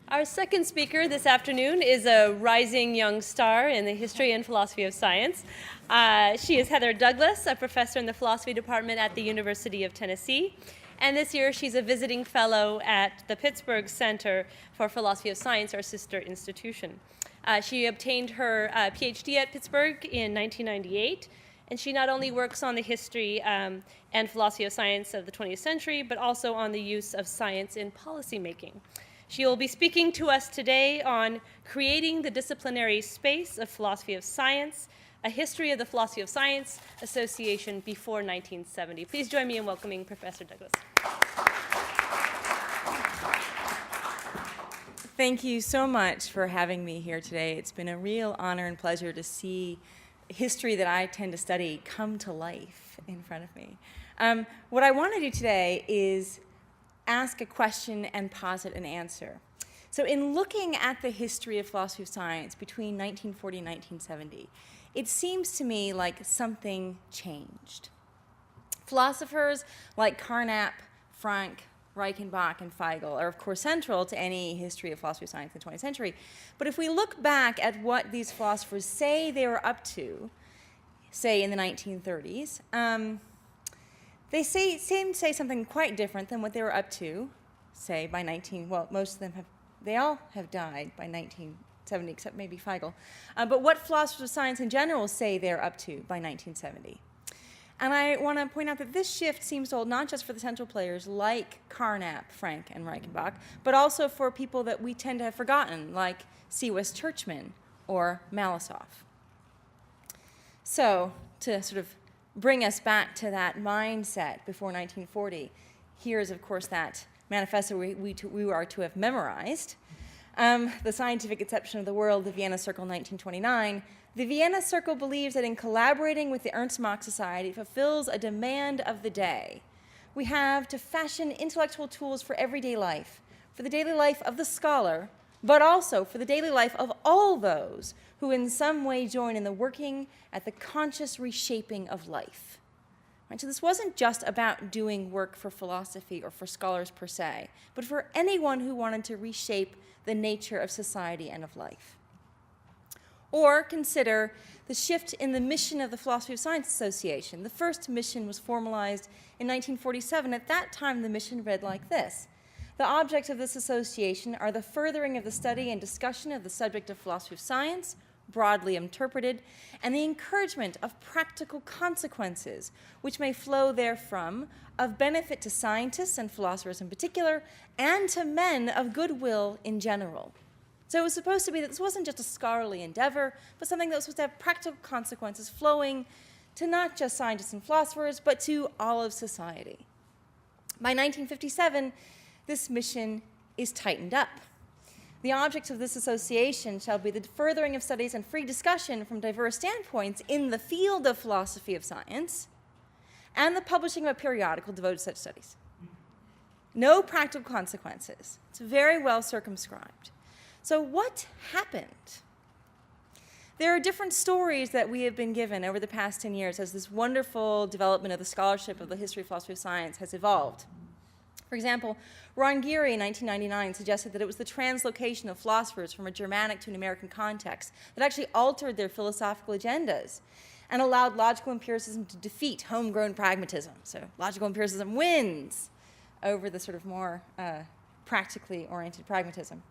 Our second speaker this afternoon is a rising young star in the history and philosophy of science. She is Heather Douglas, a professor in the philosophy department at the University of Tennessee. And this year she's a visiting fellow at the Pittsburgh Center for Philosophy of Science, our sister institution. She obtained her PhD at Pittsburgh in 1998. And she not only works on the history and philosophy of science of the 20th century, but also on the use of science in policymaking. She will be speaking to us today on creating the disciplinary space of philosophy of science, a history of the Philosophy of Science Association before 1970. Please join me in welcoming Professor Douglas. Thank you so much for having me here today. It's been a real honor and pleasure to see history that I tend to study come to life in front of me. What I want to do today is ask a question and posit an answer. So in looking at the history of philosophy of science between 1940 and 1970, it seems to me like something changed. Philosophers like Carnap, Frank, Reichenbach, and Feigl are, of course, central to any history of philosophy of science in the 20th century. But if we look back at what these philosophers say they were up to, say in the 1930s, they seem to say something quite different than what they were up to, say, by most of them they all have died by 1970, except maybe Feigl. But what philosophers of science in general say they're up to by 1970. And I want to point out that this shift seems to hold not just for the central players like Carnap, Frank, and Reichenbach, but also for people that we tend to have forgotten, like C. West Churchman or Malisoff. So, to sort of bring us back to that mindset before 1940, here's, of course, that manifesto we are to have memorized. The Scientific Conception of the World, the Vienna Circle, 1929. The Vienna Circle believes that in collaborating with the Ernst Mach Society, it fulfills a demand of the day. We have to fashion intellectual tools for everyday life, for the daily life of the scholar, but also for the daily life of all those who in some way join in the working at the conscious reshaping of life. Right? So this wasn't just about doing work for philosophy or for scholars per se, but for anyone who wanted to reshape the nature of society and of life. Or consider the shift in the mission of the Philosophy of Science Association. The first mission was formalized in 1947. At that time, the mission read like this. The objects of this association are the furthering of the study and discussion of the subject of philosophy of science, broadly interpreted, and the encouragement of practical consequences, which may flow therefrom, of benefit to scientists and philosophers in particular, and to men of goodwill in general. So it was supposed to be that this wasn't just a scholarly endeavor, but something that was supposed to have practical consequences flowing to not just scientists and philosophers, but to all of society. By 1957, this mission is tightened up. The objects of this association shall be the furthering of studies and free discussion from diverse standpoints in the field of philosophy of science, and the publishing of a periodical devoted to such studies. No practical consequences. It's very well circumscribed. So what happened? There are different stories that we have been given over the past 10 years as this wonderful development of the scholarship of the history of philosophy of science has evolved. For example, Ron Geary in 1999 suggested that it was the translocation of philosophers from a Germanic to an American context that actually altered their philosophical agendas and allowed logical empiricism to defeat homegrown pragmatism. So logical empiricism wins over the sort of more practically oriented pragmatism.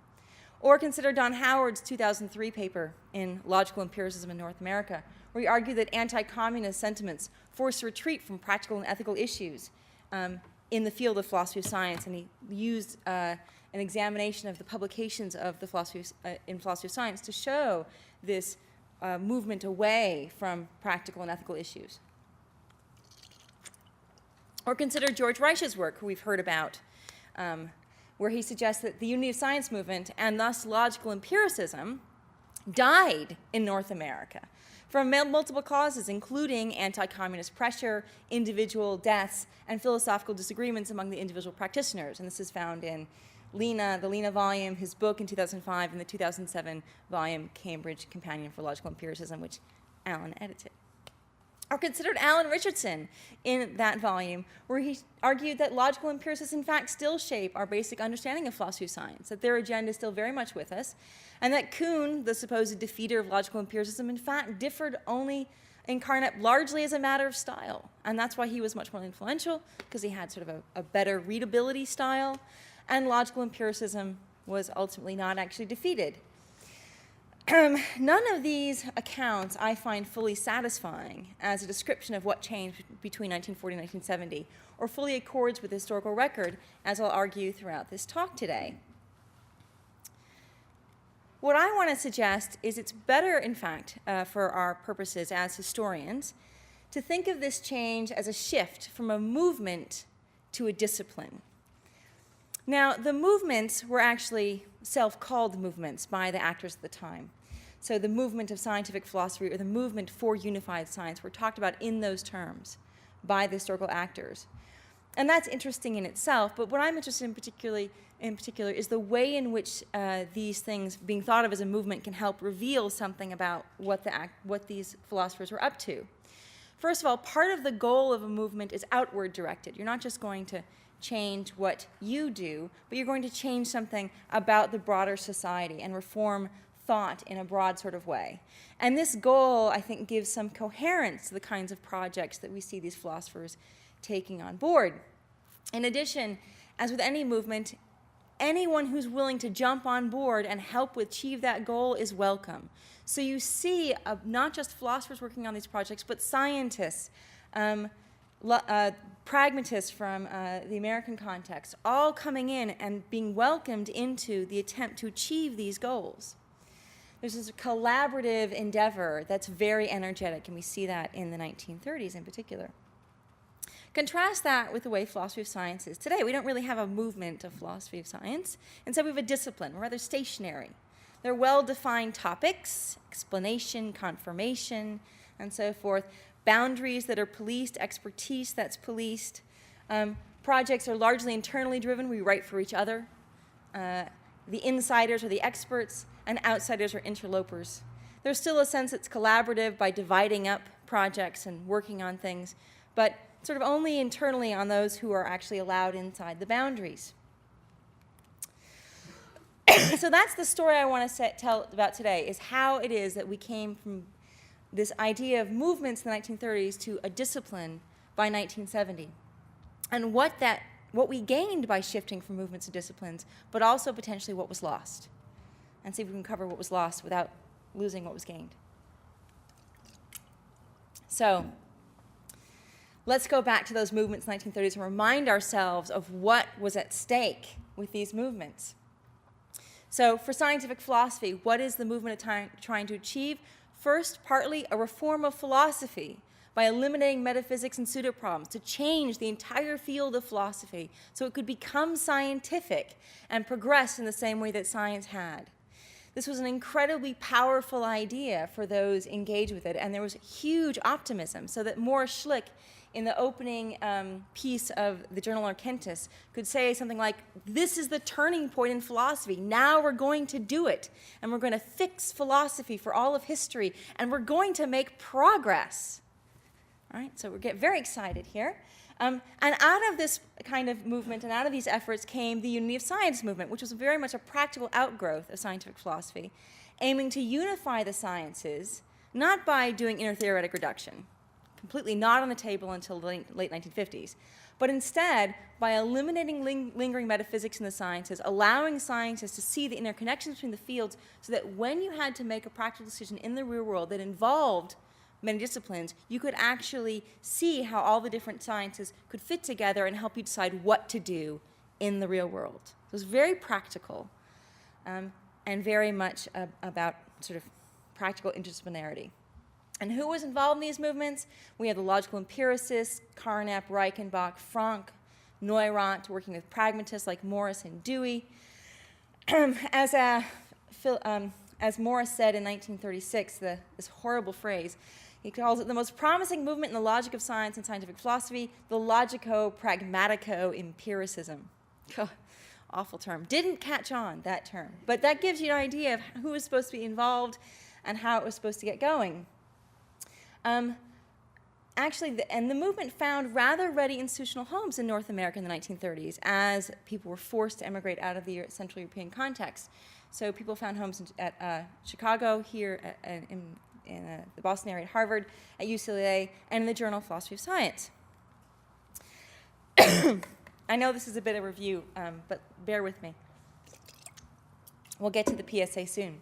Or consider Don Howard's 2003 paper in Logical Empiricism in North America, where he argued that anti-communist sentiments forced a retreat from practical and ethical issues in the field of philosophy of science, and he used an examination of the publications of the philosophy of science to show this movement away from practical and ethical issues. Or consider George Reich's work, who we've heard about, where he suggests that the unity of science movement, and thus logical empiricism, died in North America from multiple causes, including anti-communist pressure, individual deaths, and philosophical disagreements among the individual practitioners. And this is found in the Lena volume, his book in 2005, and the 2007 volume, Cambridge Companion for Logical Empiricism, which Alan edited. Or considered Alan Richardson in that volume, where he argued that logical empiricists, in fact, still shape our basic understanding of philosophy of science, that their agenda is still very much with us, and that Kuhn, the supposed defeater of logical empiricism, in fact, differed only in Carnap largely as a matter of style. And that's why he was much more influential, because he had sort of a better readability style, and logical empiricism was ultimately not actually defeated. None of these accounts I find fully satisfying as a description of what changed between 1940 and 1970, or fully accords with the historical record, as I'll argue throughout this talk today. What I want to suggest is it's better, in fact, for our purposes as historians, to think of this change as a shift from a movement to a discipline. Now, the movements were actually self-called movements by the actors at the time. So the movement of scientific philosophy, or the movement for unified science, were talked about in those terms by the historical actors. And that's interesting in itself, but what I'm interested in particular is the way in which these things being thought of as a movement can help reveal something about what these philosophers were up to. First of all, part of the goal of a movement is outward directed. You're not just going to change what you do, but you're going to change something about the broader society and reform thought in a broad sort of way. And this goal, I think, gives some coherence to the kinds of projects that we see these philosophers taking on board. In addition, as with any movement, anyone who's willing to jump on board and help achieve that goal is welcome. So you see not just philosophers working on these projects, but scientists, pragmatists from the American context, all coming in and being welcomed into the attempt to achieve these goals. There's this collaborative endeavor that's very energetic, and we see that in the 1930s in particular. Contrast that with the way philosophy of science is today. We don't really have a movement of philosophy of science. Instead, we have a discipline. We're rather stationary. They're well-defined topics, explanation, confirmation, and so forth. Boundaries that are policed, expertise that's policed. Projects are largely internally driven. We write for each other. The insiders are the experts, and outsiders are interlopers. There's still a sense it's collaborative by dividing up projects and working on things, but sort of only internally on those who are actually allowed inside the boundaries. So that's the story I want to tell about today, is how it is that we came from this idea of movements in the 1930s to a discipline by 1970, and what we gained by shifting from movements to disciplines, but also potentially what was lost, and see if we can cover what was lost without losing what was gained. So let's go back to those movements in the 1930s and remind ourselves of what was at stake with these movements. So for scientific philosophy, what is the movement trying to achieve? First, partly a reform of philosophy by eliminating metaphysics and pseudo-problems, to change the entire field of philosophy so it could become scientific and progress in the same way that science had. This was an incredibly powerful idea for those engaged with it, and there was huge optimism, so that Morris Schlick, in the opening piece of the journal Arkentis, could say something like, "This is the turning point in philosophy. Now we're going to do it, and we're going to fix philosophy for all of history, and we're going to make progress." All right, so we get very excited here. And out of this kind of movement and out of these efforts came the Unity of Science movement, which was very much a practical outgrowth of scientific philosophy, aiming to unify the sciences, not by doing inner theoretic reduction, completely not on the table until the late 1950s, but instead by eliminating lingering metaphysics in the sciences, allowing scientists to see the interconnections between the fields, so that when you had to make a practical decision in the real world that involved many disciplines, you could actually see how all the different sciences could fit together and help you decide what to do in the real world. So it was very practical and very much about sort of practical interdisciplinarity. And who was involved in these movements? We have the logical empiricists, Carnap, Reichenbach, Frank, Neuront, working with pragmatists like Morris and Dewey. As Morris said in 1936, this horrible phrase, he calls it the most promising movement in the logic of science and scientific philosophy, the logico-pragmatico-empiricism. Awful term. Didn't catch on, that term. But that gives you an idea of who was supposed to be involved and how it was supposed to get going. actually, and the movement found rather ready institutional homes in North America in the 1930s as people were forced to emigrate out of the Central European context. So people found homes at Chicago, here in the Boston area at Harvard, at UCLA, and in the Journal of Philosophy of Science. I know this is a bit of a review, but bear with me. We'll get to the PSA soon.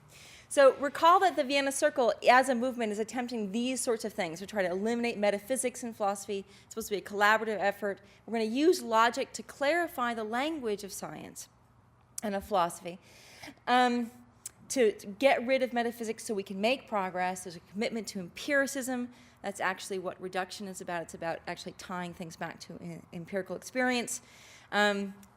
So recall that the Vienna Circle, as a movement, is attempting these sorts of things. We try to eliminate metaphysics in philosophy. It's supposed to be a collaborative effort. We're going to use logic to clarify the language of science and of philosophy, to get rid of metaphysics so we can make progress. There's a commitment to empiricism. That's actually what reduction is about. It's about actually tying things back to empirical experience.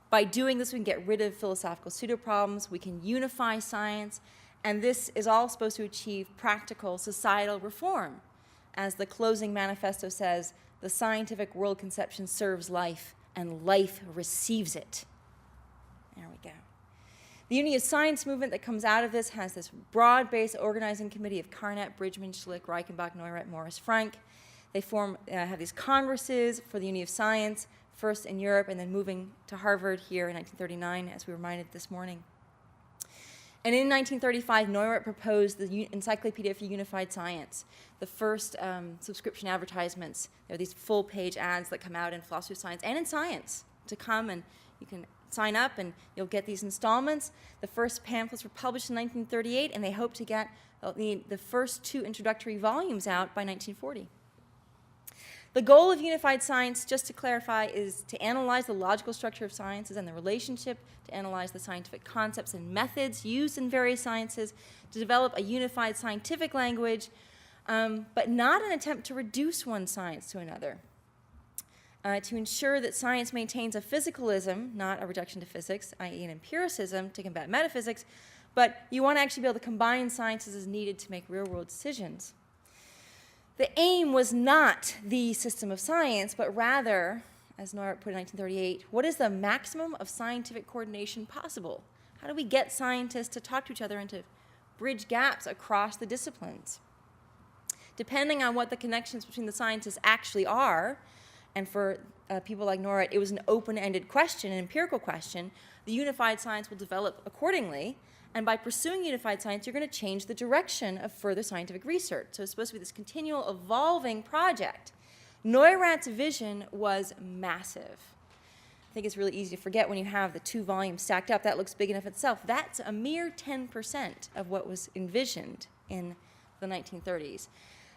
By doing this, we can get rid of philosophical pseudo-problems. We can unify science. And this is all supposed to achieve practical societal reform. As the closing manifesto says, the scientific world conception serves life, and life receives it. There we go. The Unity of Science movement that comes out of this has this broad-based organizing committee of Carnap, Bridgman, Schlick, Reichenbach, Neurath, Morris, Frank. They have these congresses for the Unity of Science, first in Europe and then moving to Harvard here in 1939, as we were reminded this morning. And in 1935, Neurath proposed the Encyclopedia for Unified Science, the first subscription advertisements. There are these full-page ads that come out in philosophy of science and in science to come, and you can sign up and you'll get these installments. The first pamphlets were published in 1938, and they hope to get the first 2 introductory volumes out by 1940. The goal of unified science, just to clarify, is to analyze the logical structure of sciences and the relationship, to analyze the scientific concepts and methods used in various sciences, to develop a unified scientific language, but not an attempt to reduce one science to another. To ensure that science maintains a physicalism, not a reduction to physics, i.e. an empiricism to combat metaphysics, but you want to actually be able to combine sciences as needed to make real-world decisions. The aim was not the system of science, but rather, as Neurath put in 1938, what is the maximum of scientific coordination possible? How do we get scientists to talk to each other and to bridge gaps across the disciplines? Depending on what the connections between the sciences actually are, and for people like Neurath, it was an open-ended question, an empirical question, the unified science will develop accordingly. And by pursuing unified science, you're going to change the direction of further scientific research. So it's supposed to be this continual evolving project. Neurath's vision was massive. I think it's really easy to forget when you have the 2 volumes stacked up. That looks big enough itself. That's a mere 10% of what was envisioned in the 1930s.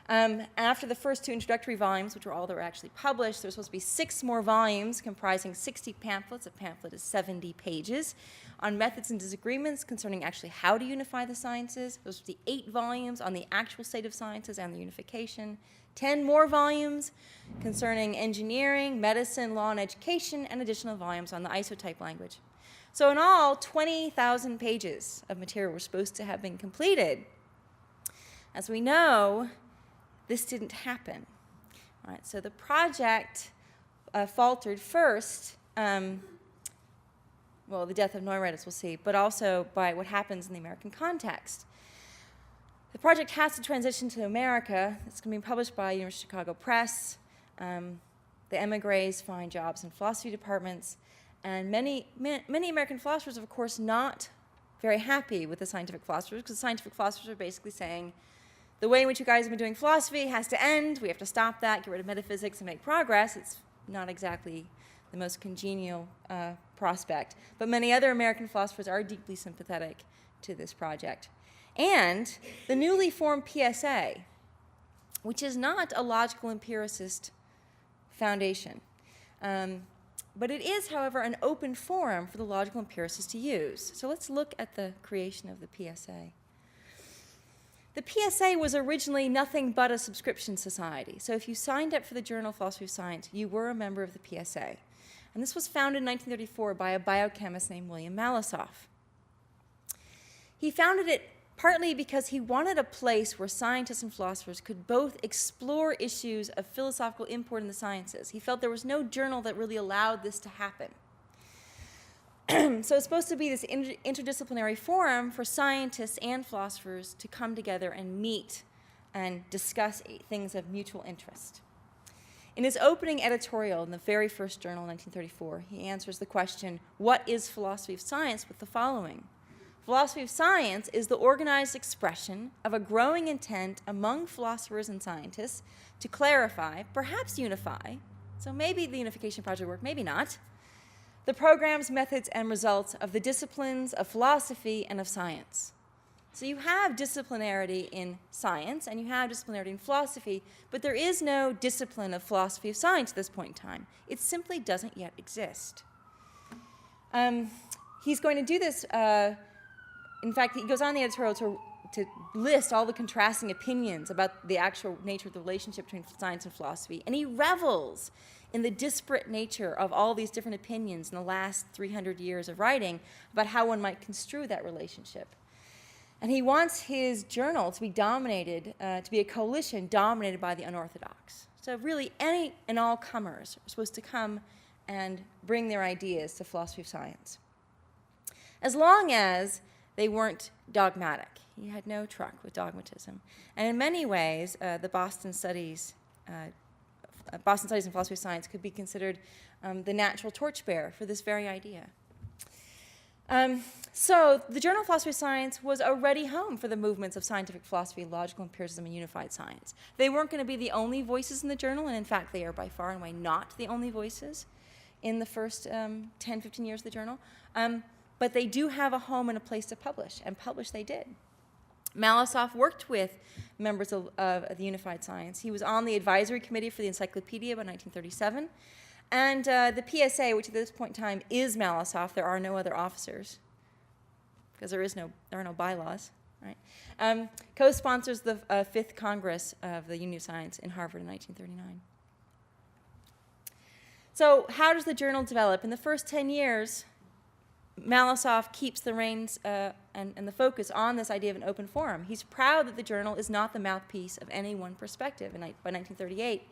After the first 2 introductory volumes, which were all that were actually published, there were supposed to be 6 more volumes comprising 60 pamphlets. A pamphlet is 70 pages on methods and disagreements concerning actually how to unify the sciences. There was supposed to be 8 volumes on the actual state of sciences and the unification. 10 more volumes concerning engineering, medicine, law, and education, and additional volumes on the isotype language. So in all, 20,000 pages of material were supposed to have been completed. As we know, this didn't happen. All right, so the project faltered first, well, the death of Neurath, as we'll see, but also by what happens in the American context. The project has to transition to America. It's going to be published by University of Chicago Press. The emigres find jobs in philosophy departments, and many American philosophers, of course, not very happy with the scientific philosophers, because the scientific philosophers are basically saying, the way in which you guys have been doing philosophy has to end. We have to stop that, get rid of metaphysics, and make progress. It's not exactly the most congenial prospect. But many other American philosophers are deeply sympathetic to this project. And the newly formed PSA, which is not a logical empiricist foundation, but it is, however, an open forum for the logical empiricists to use. So let's look at the creation of the PSA. The PSA was originally nothing but a subscription society. So if you signed up for the Journal of Philosophy of Science, you were a member of the PSA. And this was founded in 1934 by a biochemist named William Malasoff. He founded it partly because he wanted a place where scientists and philosophers could both explore issues of philosophical import in the sciences. He felt there was no journal that really allowed this to happen. So it's supposed to be this interdisciplinary forum for scientists and philosophers to come together and meet and discuss things of mutual interest. In his opening editorial in the very first journal in 1934, he answers the question, what is philosophy of science, with the following. Philosophy of science is the organized expression of a growing intent among philosophers and scientists to clarify, perhaps unify, so maybe the unification project work, maybe not, the programs, methods, and results of the disciplines of philosophy and of science. So you have disciplinarity in science and you have disciplinarity in philosophy, but there is no discipline of philosophy of science at this point in time. It simply doesn't yet exist. He's going to do this, in fact, he goes on the editorial to list all the contrasting opinions about the actual nature of the relationship between science and philosophy, and he revels in the disparate nature of all these different opinions in the last 300 years of writing about how one might construe that relationship. And he wants his journal to be dominated, to be a coalition dominated by the unorthodox. So really, any and all comers are supposed to come and bring their ideas to philosophy of science, as long as they weren't dogmatic. He had no truck with dogmatism. And in many ways, the Boston Studies in Philosophy of Science could be considered the natural torchbearer for this very idea. So the Journal of Philosophy of Science was already home for the movements of scientific philosophy, logical empiricism, and unified science. They weren't going to be the only voices in the journal, and in fact they are by far and away not the only voices in the first 10, 15 years of the journal. But they do have a home and a place to publish, and publish they did. Malasoff worked with members of the Unified Science. He was on the advisory committee for the Encyclopedia by 1937. And the PSA, which at this point in time is Malasoff, there are no other officers, because there are no bylaws, right? Co-sponsors the 5th Congress of the Union of Science in Harvard in 1939. So how does the journal develop? In the first 10 years, Malasoff keeps the reins and the focus on this idea of an open forum. He's proud that the journal is not the mouthpiece of any one perspective. By 1938,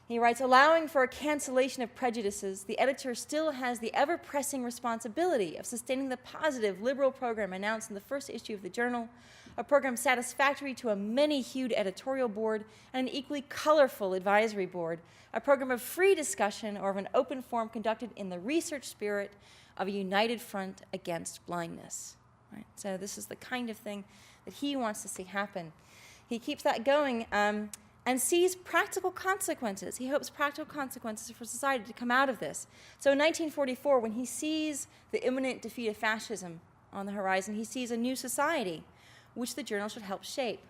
he writes, allowing for a cancellation of prejudices, the editor still has the ever-pressing responsibility of sustaining the positive liberal program announced in the first issue of the journal, a program satisfactory to a many-hued editorial board and an equally colorful advisory board, a program of free discussion or of an open forum conducted in the research spirit of a united front against blindness. Right? So this is the kind of thing that he wants to see happen. He keeps that going and sees practical consequences. He hopes practical consequences for society to come out of this. So in 1944, when he sees the imminent defeat of fascism on the horizon, he sees a new society, which the journal should help shape.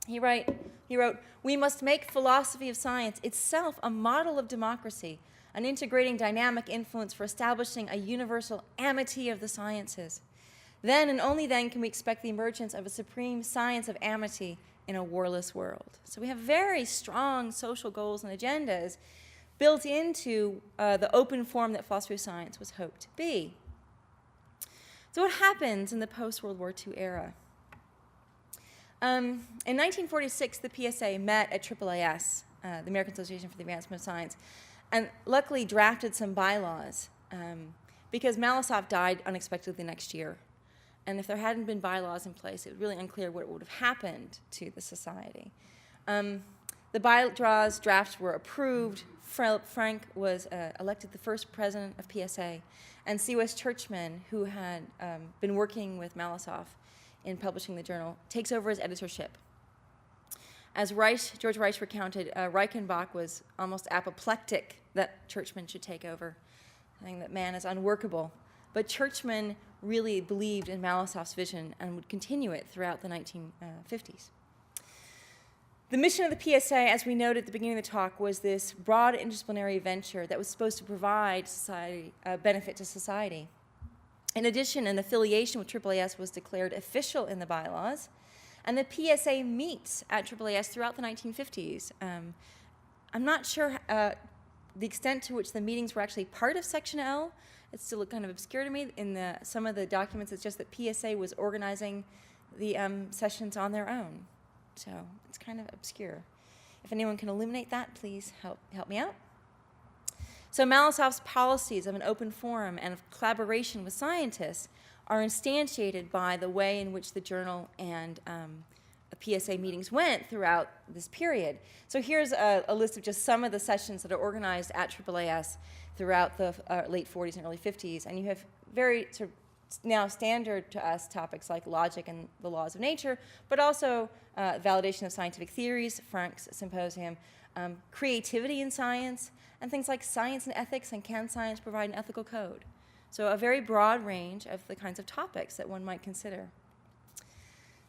He wrote, we must make philosophy of science itself a model of democracy, an integrating dynamic influence for establishing a universal amity of the sciences. Then and only then can we expect the emergence of a supreme science of amity in a warless world. So we have very strong social goals and agendas built into the open forum that philosophy of science was hoped to be. So what happens in the post-World War II era? In 1946, the PSA met at AAAS, the American Association for the Advancement of Science, and luckily drafted some bylaws because Malasoff died unexpectedly the next year. And if there hadn't been bylaws in place, it was really unclear what would have happened to the society. The bylaws drafts were approved. Frank was elected the first president of PSA. And C.S. Churchman, who had been working with Malasoff in publishing the journal, takes over his editorship. As George Reich recounted, Reichenbach was almost apoplectic that Churchman should take over, saying that man is unworkable. But Churchman really believed in Malasoff's vision and would continue it throughout the 1950s. The mission of the PSA, as we noted at the beginning of the talk, was this broad interdisciplinary venture that was supposed to provide benefit to society. In addition, an affiliation with AAAS was declared official in the bylaws, and the PSA meets at AAAS throughout the 1950s. I'm not sure the extent to which the meetings were actually part of Section L. It's still kind of obscure to me. In some of the documents, it's just that PSA was organizing the sessions on their own. So it's kind of obscure. If anyone can illuminate that, please help me out. So Malasoff's policies of an open forum and of collaboration with scientists are instantiated by the way in which the journal and PSA meetings went throughout this period. So here's a list of just some of the sessions that are organized at AAAS throughout the late 40s and early 50s. And you have very sort of now standard to us topics like logic and the laws of nature, but also validation of scientific theories, Frank's symposium, creativity in science, and things like science and ethics and can science provide an ethical code. So a very broad range of the kinds of topics that one might consider.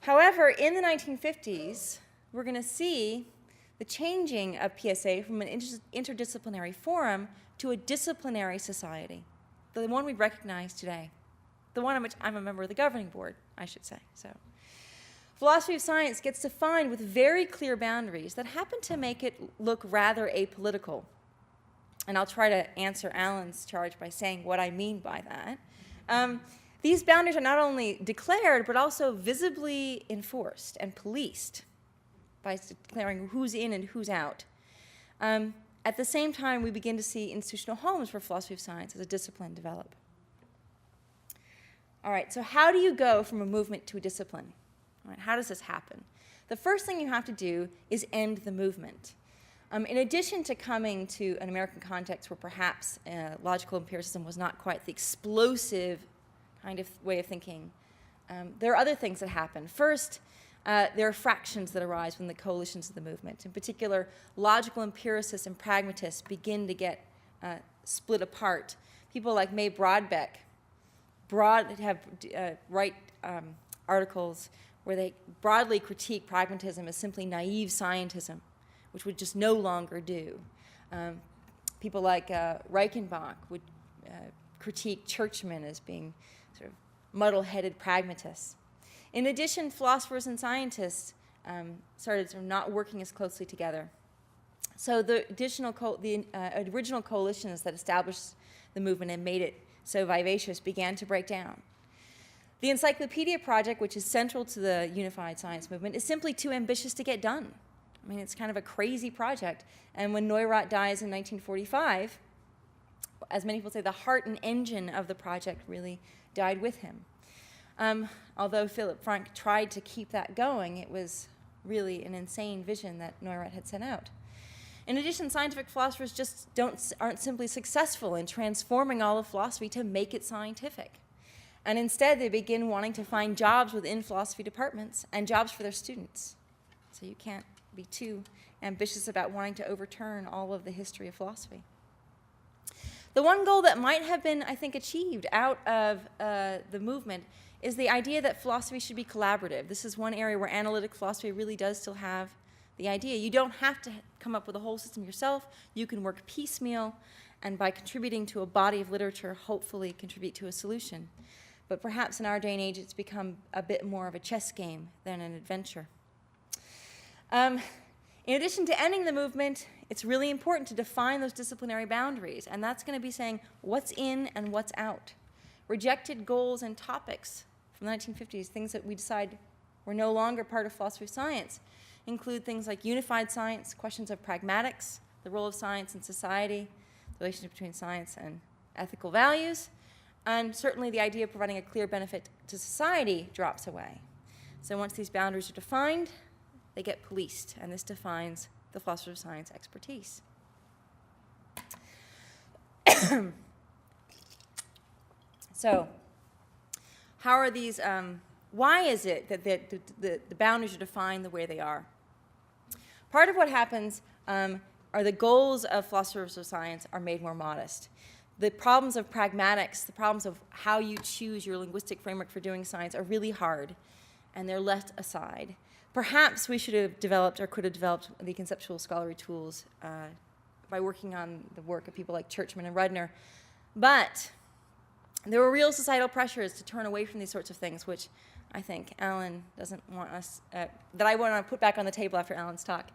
However, in the 1950s, we're going to see the changing of PSA from an interdisciplinary forum to a disciplinary society, the one we recognize today, the one in which I'm a member of the governing board, I should say. So, philosophy of science gets defined with very clear boundaries that happen to make it look rather apolitical. And I'll try to answer Alan's charge by saying what I mean by that. These boundaries are not only declared, but also visibly enforced and policed by declaring who's in and who's out. At the same time, we begin to see institutional homes for philosophy of science as a discipline develop. All right, so how do you go from a movement to a discipline? All right, how does this happen? The first thing you have to do is end the movement. In addition to coming to an American context where perhaps logical empiricism was not quite the explosive kind of way of thinking, there are other things that happen. First, there are fractions that arise from the coalitions of the movement. In particular, logical empiricists and pragmatists begin to get split apart. People like May Brodbeck write articles where they broadly critique pragmatism as simply naive scientism, which would just no longer do. People like Reichenbach would critique churchmen as being sort of muddle-headed pragmatists. In addition, philosophers and scientists started sort of not working as closely together. So the original coalitions that established the movement and made it so vivacious began to break down. The Encyclopedia Project, which is central to the unified science movement, is simply too ambitious to get done. I mean, it's kind of a crazy project. And when Neurath dies in 1945, as many people say, the heart and engine of the project really died with him. Although Philipp Frank tried to keep that going, it was really an insane vision that Neurath had sent out. In addition, scientific philosophers just aren't simply successful in transforming all of philosophy to make it scientific. And instead, they begin wanting to find jobs within philosophy departments and jobs for their students. So you can't be too ambitious about wanting to overturn all of the history of philosophy. The one goal that might have been, I think, achieved out of the movement is the idea that philosophy should be collaborative. This is one area where analytic philosophy really does still have the idea. You don't have to come up with a whole system yourself. You can work piecemeal, and by contributing to a body of literature, hopefully contribute to a solution. But perhaps in our day and age, it's become a bit more of a chess game than an adventure. In addition to ending the movement, it's really important to define those disciplinary boundaries, and that's going to be saying what's in and what's out. Rejected goals and topics from the 1950s, things that we decide were no longer part of philosophy of science, include things like unified science, questions of pragmatics, the role of science in society, the relationship between science and ethical values, and certainly the idea of providing a clear benefit to society drops away. So once these boundaries are defined, they get policed, and this defines the philosophy of science expertise. So, how are these, why is it that the boundaries are defined the way they are? Part of what happens are the goals of philosophers of science are made more modest. The problems of pragmatics, the problems of how you choose your linguistic framework for doing science are really hard, and they're left aside. Perhaps we should have developed or could have developed the conceptual scholarly tools by working on the work of people like Churchman and Rudner. But there were real societal pressures to turn away from these sorts of things, which I think Alan doesn't want us, that I want to put back on the table after Alan's talk.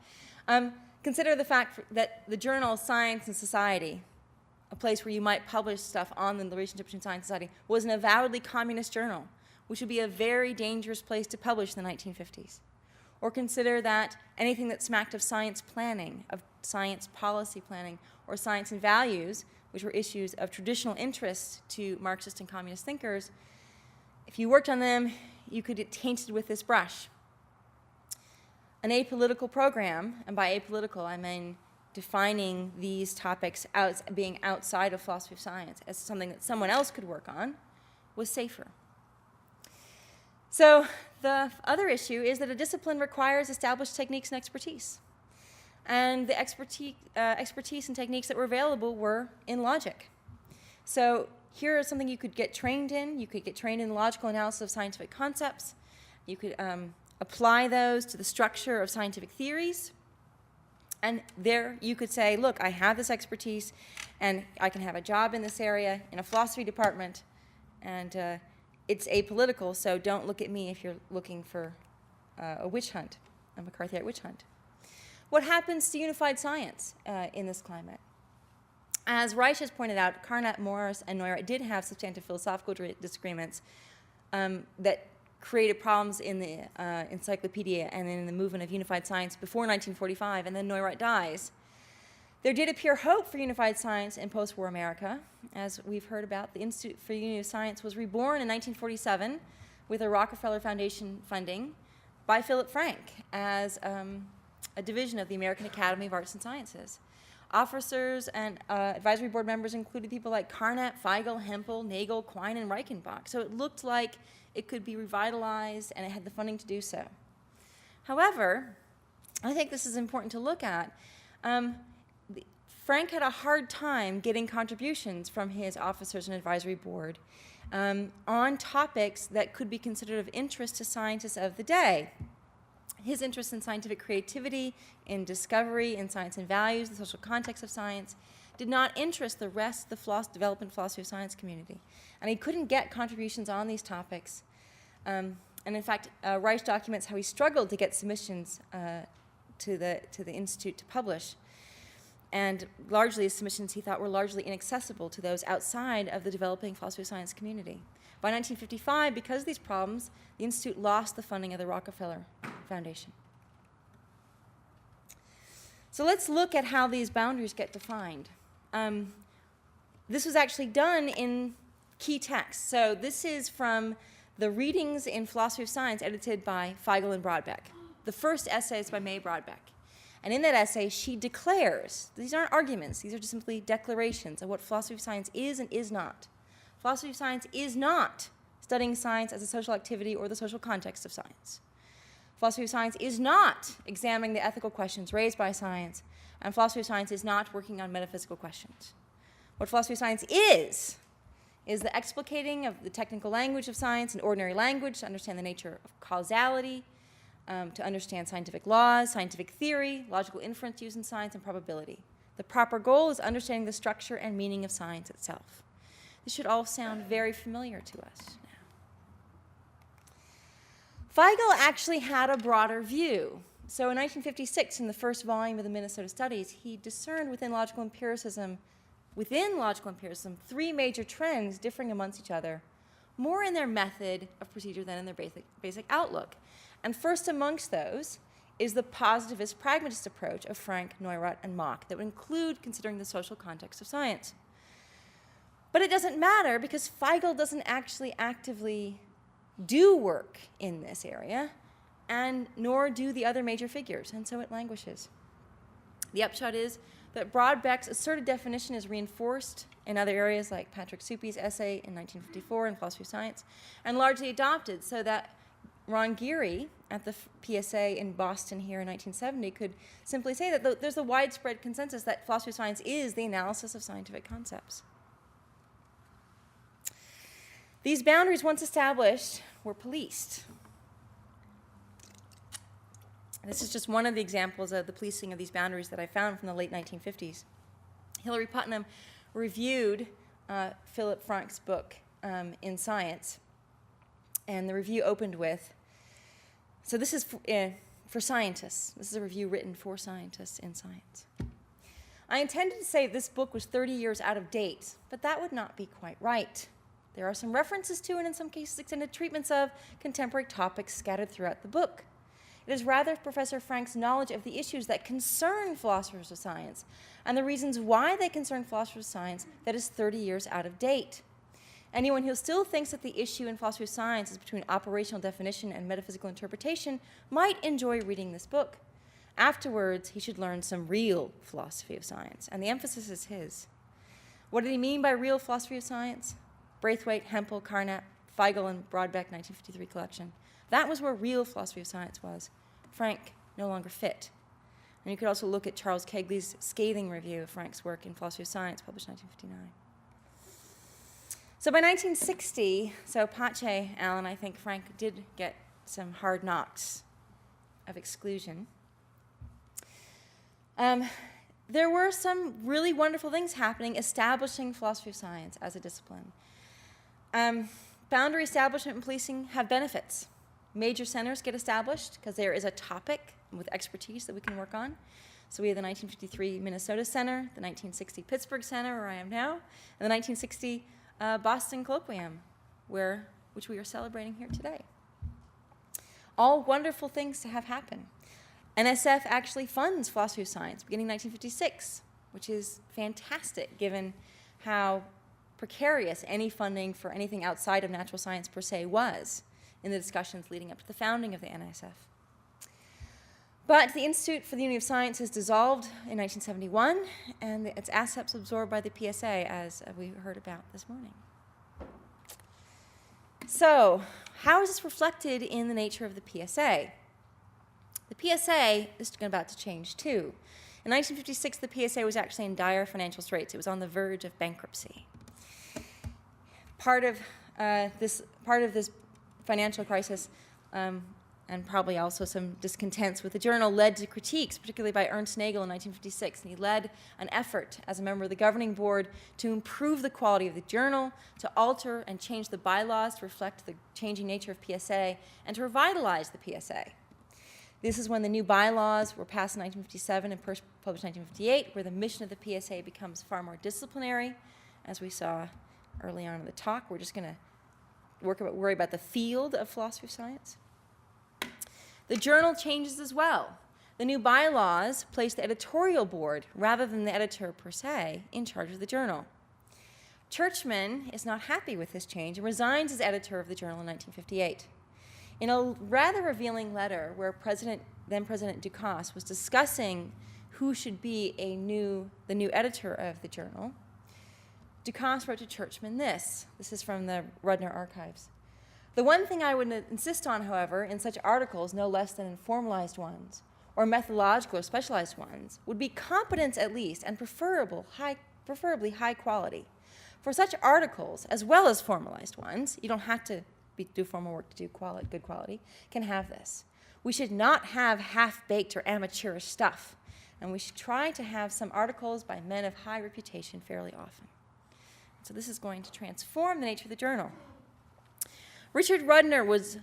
Consider the fact that the journal Science and Society, a place where you might publish stuff on the relationship between science and society, was an avowedly communist journal, which would be a very dangerous place to publish in the 1950s. Or consider that anything that smacked of science planning, of science policy planning, or science and values, which were issues of traditional interest to Marxist and communist thinkers, if you worked on them, you could get tainted with this brush. an apolitical program, and by apolitical I mean defining these topics as being outside of philosophy of science as something that someone else could work on, was safer. So the other issue is that a discipline requires established techniques and expertise. And the expertise and techniques that were available were in logic. So here is something you could get trained in. You could get trained in logical analysis of scientific concepts. You could apply those to the structure of scientific theories. And there you could say, look, I have this expertise, and I can have a job in this area in a philosophy department, and it's apolitical, so don't look at me if you're looking for a witch hunt, a McCarthyite witch hunt. What happens to unified science in this climate? As Reich has pointed out, Carnap, Morris, and Neurath did have substantive philosophical disagreements that created problems in the encyclopedia and in the movement of unified science before 1945, and then Neurath dies. There did appear hope for unified science in post-war America. As we've heard about, the Institute for Unity of Science was reborn in 1947 with a Rockefeller Foundation funding by Philip Frank as a division of the American Academy of Arts and Sciences. Officers and advisory board members included people like Carnap, Feigl, Hempel, Nagel, Quine, and Reichenbach. So it looked like it could be revitalized, and it had the funding to do so. However, I think this is important to look at. Frank had a hard time getting contributions from his officers and advisory board on topics that could be considered of interest to scientists of the day. His interest in scientific creativity, in discovery, in science and values, the social context of science, did not interest the rest of the development philosophy of science community. And he couldn't get contributions on these topics. And in fact, Reich documents how he struggled to get submissions to the Institute to publish. And largely, his submissions he thought were largely inaccessible to those outside of the developing philosophy of science community. By 1955, because of these problems, the Institute lost the funding of the Rockefeller Foundation. So let's look at how these boundaries get defined. This was actually done in key texts. So this is from the Readings in Philosophy of Science edited by Feigl and Brodbeck. The first essay is by May Brodbeck. And in that essay, she declares, these aren't arguments, these are just simply declarations of what philosophy of science is and is not. Philosophy of science is not studying science as a social activity or the social context of science. Philosophy of science is not examining the ethical questions raised by science, and philosophy of science is not working on metaphysical questions. What philosophy of science is the explicating of the technical language of science and ordinary language to understand the nature of causality, to understand scientific laws, scientific theory, logical inference used in science, and probability. The proper goal is understanding the structure and meaning of science itself. This should all sound very familiar to us now. Feigl actually had a broader view. So in 1956, in the first volume of the Minnesota Studies, he discerned within logical empiricism, three major trends differing amongst each other, more in their method of procedure than in their basic outlook. And first amongst those is the positivist pragmatist approach of Frank, Neurath, and Mach that would include considering the social context of science. But it doesn't matter because Feigl doesn't actually actively do work in this area, and nor do the other major figures, and so it languishes. The upshot is that Brodbeck's asserted definition is reinforced in other areas like Patrick Suppi's essay in 1954 in Philosophy of Science, and largely adopted so that Ron Geary at the PSA in Boston here in 1970 could simply say that there's a widespread consensus that philosophy of science is the analysis of scientific concepts. These boundaries, once established, were policed. This is just one of the examples of the policing of these boundaries that I found from the late 1950s. Hilary Putnam reviewed Philip Frank's book in Science, and the review opened with, so this is for scientists. This is a review written for scientists in Science. I intended to say this book was 30 years out of date, but that would not be quite right. There are some references to and in some cases extended treatments of contemporary topics scattered throughout the book. It is rather Professor Frank's knowledge of the issues that concern philosophers of science and the reasons why they concern philosophers of science that is 30 years out of date. Anyone who still thinks that the issue in philosophy of science is between operational definition and metaphysical interpretation might enjoy reading this book. Afterwards, he should learn some real philosophy of science, and the emphasis is his. What did he mean by real philosophy of science? Braithwaite, Hempel, Carnap, Feigl, and Brodbeck, 1953 collection. That was where real philosophy of science was. Frank no longer fit. And you could also look at Charles Kegley's scathing review of Frank's work in Philosophy of Science, published in 1959. So by 1960, so Pache, Alan, I think Frank did get some hard knocks of exclusion. There were some really wonderful things happening establishing philosophy of science as a discipline. Boundary establishment and policing have benefits. Major centers get established because there is a topic with expertise that we can work on. So we have the 1953 Minnesota Center, the 1960 Pittsburgh Center, where I am now, and the 1960 Boston Colloquium, which we are celebrating here today. All wonderful things to have happen. NSF actually funds philosophy of science beginning in 1956, which is fantastic given how precarious any funding for anything outside of natural science per se was in the discussions leading up to the founding of the NSF. But the Institute for the Unity of Sciences dissolved in 1971, and its assets absorbed by the PSA, as we heard about this morning. So, how is this reflected in the nature of the PSA? The PSA is about to change too. In 1956, the PSA was actually in dire financial straits. It was on the verge of bankruptcy. Part of this financial crisis, and probably also some discontents with the journal, led to critiques, particularly by Ernst Nagel in 1956. And he led an effort as a member of the governing board to improve the quality of the journal, to alter and change the bylaws to reflect the changing nature of PSA, and to revitalize the PSA. This is when the new bylaws were passed in 1957 and published in 1958, where the mission of the PSA becomes far more disciplinary, as we saw early on in the talk. We're just going to worry about the field of philosophy of science. The journal changes as well. The new bylaws place the editorial board, rather than the editor per se, in charge of the journal. Churchman is not happy with this change and resigns as editor of the journal in 1958. In a rather revealing letter where then President Ducasse was discussing who should be the new editor of the journal, Ducasse wrote to Churchman this. This is from the Rudner archives. The one thing I would insist on, however, in such articles, no less than in formalized ones, or methodological or specialized ones, would be competence at least, and preferably high quality. For such articles, as well as formalized ones, you don't have to do formal work to do good quality, can have this. We should not have half-baked or amateurish stuff, and we should try to have some articles by men of high reputation fairly often. So this is going to transform the nature of the journal. Richard Rudner was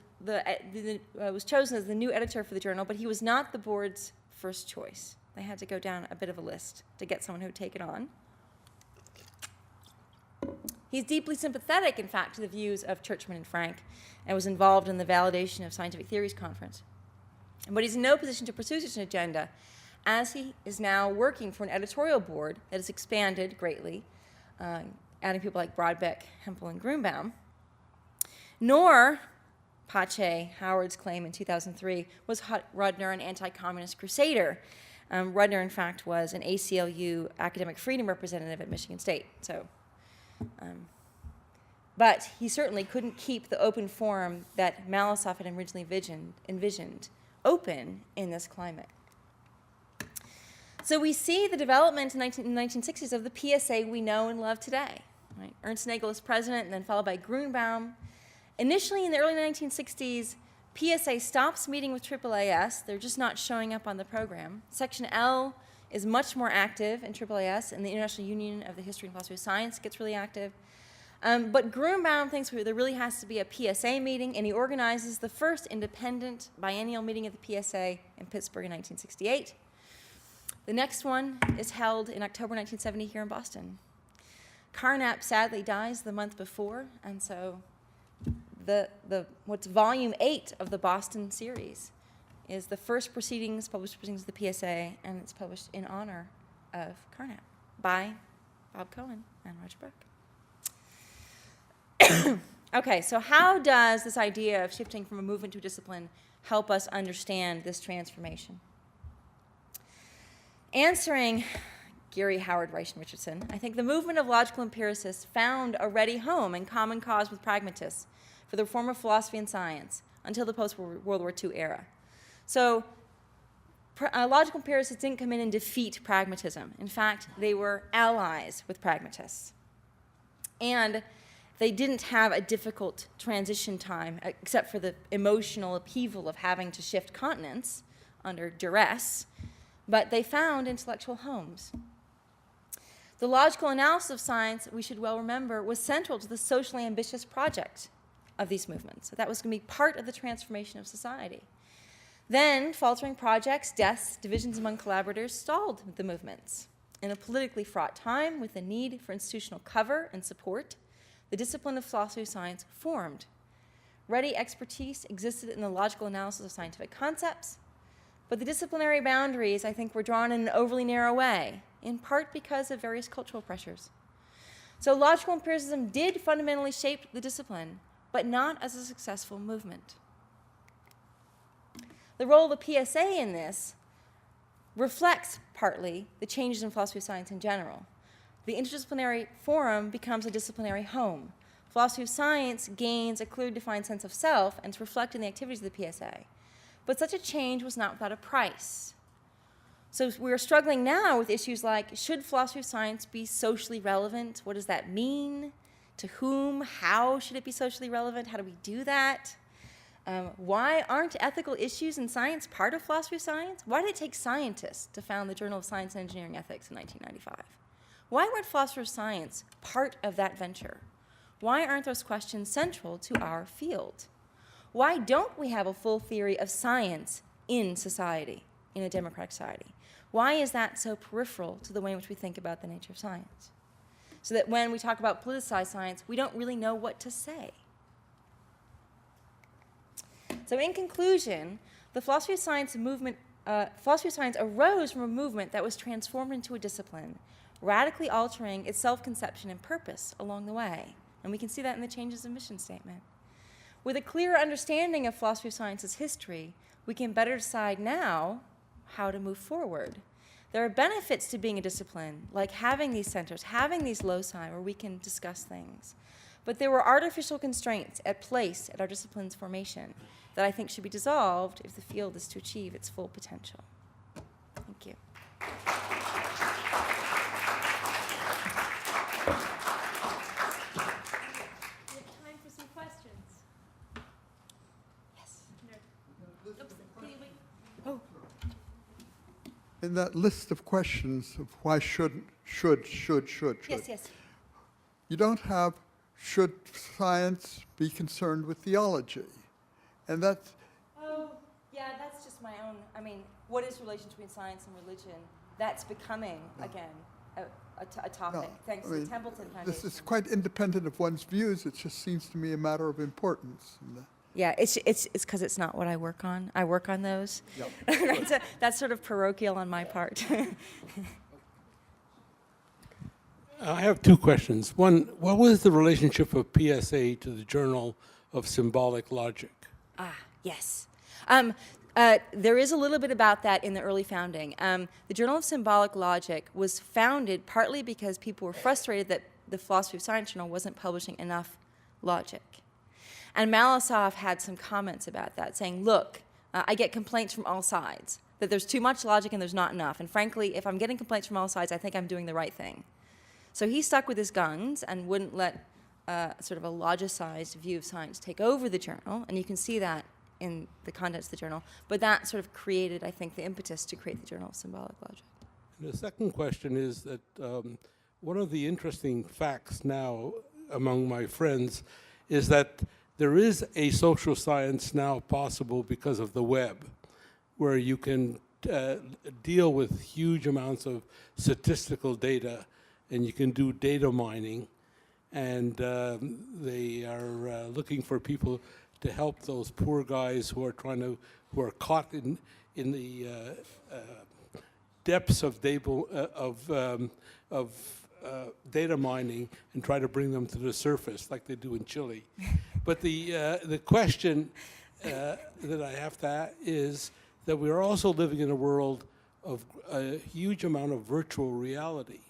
chosen as the new editor for the journal, but he was not the board's first choice. They had to go down a bit of a list to get someone who would take it on. He's deeply sympathetic, in fact, to the views of Churchman and Frank, and was involved in the Validation of Scientific Theories conference. But he's in no position to pursue such an agenda, as he is now working for an editorial board that has expanded greatly, adding people like Brodbeck, Hempel, and Grunbaum. Nor, Pache Howard's claim in 2003, was Rudner an anti-communist crusader. Rudner, in fact, was an ACLU academic freedom representative at Michigan State. But he certainly couldn't keep the open forum that Malisoff had originally envisioned open in this climate. So we see the development in the 1960s of the PSA we know and love today. Right? Ernst Nagel is president, and then followed by Grunbaum. Initially, in the early 1960s, PSA stops meeting with AAAS. They're just not showing up on the program. Section L is much more active in AAAS, and the International Union of the History and Philosophy of Science gets really active. But Grunbaum thinks there really has to be a PSA meeting, and he organizes the first independent biennial meeting of the PSA in Pittsburgh in 1968. The next one is held in October 1970 here in Boston. Carnap sadly dies the month before, and so what's volume 8 of the Boston series is the first published proceedings of the PSA, and it's published in honor of Carnap by Bob Cohen and Roger Okay, so how does this idea of shifting from a movement to a discipline help us understand this transformation? Answering Geary Howard Rice Richardson, I think the movement of logical empiricists found a ready home and common cause with pragmatists for the reform of philosophy and science until the post-World War II era. So logical empiricists didn't come in and defeat pragmatism. In fact, they were allies with pragmatists. And they didn't have a difficult transition time, except for the emotional upheaval of having to shift continents under duress, but they found intellectual homes. The logical analysis of science, we should well remember, was central to the socially ambitious project of these movements. So that was going to be part of the transformation of society. Then, faltering projects, deaths, divisions among collaborators stalled the movements. In a politically fraught time, with the need for institutional cover and support, the discipline of philosophy of science formed. Ready expertise existed in the logical analysis of scientific concepts, but the disciplinary boundaries, I think, were drawn in an overly narrow way, in part because of various cultural pressures. So logical empiricism did fundamentally shape the discipline, but not as a successful movement. The role of the PSA in this reflects partly the changes in philosophy of science in general. The interdisciplinary forum becomes a disciplinary home. Philosophy of science gains a clearly defined sense of self and it's reflected in the activities of the PSA. But such a change was not without a price. So we're struggling now with issues like, should philosophy of science be socially relevant? What does that mean? To whom? How should it be socially relevant? How do we do that? Why aren't ethical issues in science part of philosophy of science? Why did it take scientists to found the Journal of Science and Engineering Ethics in 1995? Why weren't philosophers of science part of that venture? Why aren't those questions central to our field? Why don't we have a full theory of science in society, in a democratic society? Why is that so peripheral to the way in which we think about the nature of science? So that when we talk about politicized science, we don't really know what to say. So in conclusion, the philosophy of science movement, philosophy of science arose from a movement that was transformed into a discipline, radically altering its self-conception and purpose along the way. And we can see that in the changes of mission statement. With a clearer understanding of philosophy of science's history, we can better decide now how to move forward. There are benefits to being a discipline, like having these centers, having these loci where we can discuss things. But there were artificial constraints at place at our discipline's formation that I think should be dissolved if the field is to achieve its full potential. Thank you. We have time for some questions. Yes. Oops, can you wait? Oh. In that list of questions of why should, Yes. you don't have should science be concerned with theology? And that's, Oh, yeah, that's just my own, what is the relation between science and religion? That's becoming, again, a topic, no, thanks to the Templeton Foundation. this is quite independent of one's views. It just seems to me a matter of importance. Yeah, it's because it's not what I work on. I work on those. Yep. That's sort of parochial on my part. I have two questions. One, what was the relationship of PSA to the Journal of Symbolic Logic? Yes. There is a little bit about that in the early founding. The Journal of Symbolic Logic was founded partly because people were frustrated that the Philosophy of Science Journal wasn't publishing enough logic. And Malasov had some comments about that, saying, look, I get complaints from all sides, that there's too much logic and there's not enough. And frankly, if I'm getting complaints from all sides, I think I'm doing the right thing. So he stuck with his guns and wouldn't let sort of a logicized view of science take over the journal. And you can see that in the contents of the journal. But that sort of created, I think, the impetus to create the Journal of Symbolic Logic. And the second question is that one of the interesting facts now among my friends is that there is a social science now possible because of the web, where you can deal with huge amounts of statistical data, and you can do data mining, and they are looking for people to help those poor guys who are caught in the depths of data mining and try to bring them to the surface like they do in Chile. But the question that I have to ask is that we are also living in a world of a huge amount of virtual reality.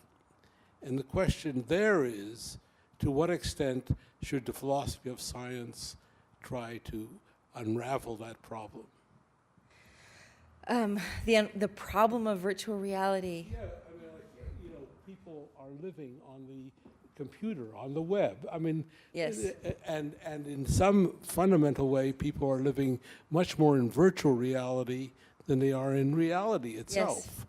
And the question there is, to what extent should the philosophy of science try to unravel that problem? The problem of virtual reality. Yeah, I mean, people are living on the computer, on the web. I mean, Yes. and in some fundamental way, people are living much more in virtual reality than they are in reality itself.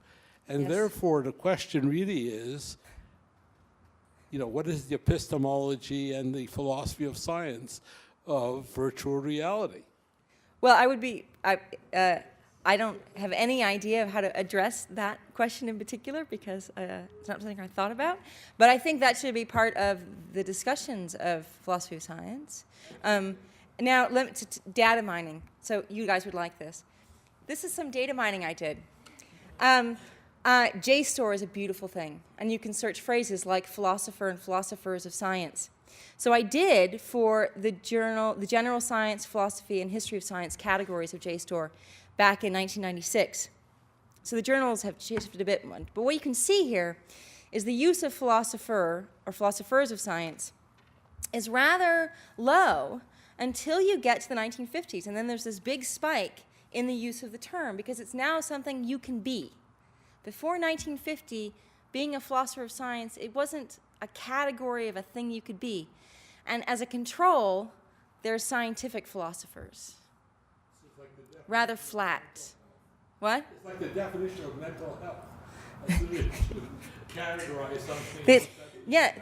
And Yes. therefore, the question really is, what is the epistemology and the philosophy of science of virtual reality? Well, I don't have any idea of how to address that question in particular because it's not something I thought about. But I think that should be part of the discussions of philosophy of science. Now, data mining. So you guys would like this. This is some data mining I did. JSTOR is a beautiful thing, and you can search phrases like philosopher and philosophers of science. So I did for the general science, philosophy, and history of science categories of JSTOR back in 1996. So the journals have shifted a bit, but what you can see here is the use of philosopher or philosophers of science is rather low until you get to the 1950s, and then there's this big spike in the use of the term because it's now something you can be. Before 1950, being a philosopher of science, it wasn't a category of a thing you could be. And as a control, there's scientific philosophers. Rather flat. What? It's like the definition of mental health. Categorize something.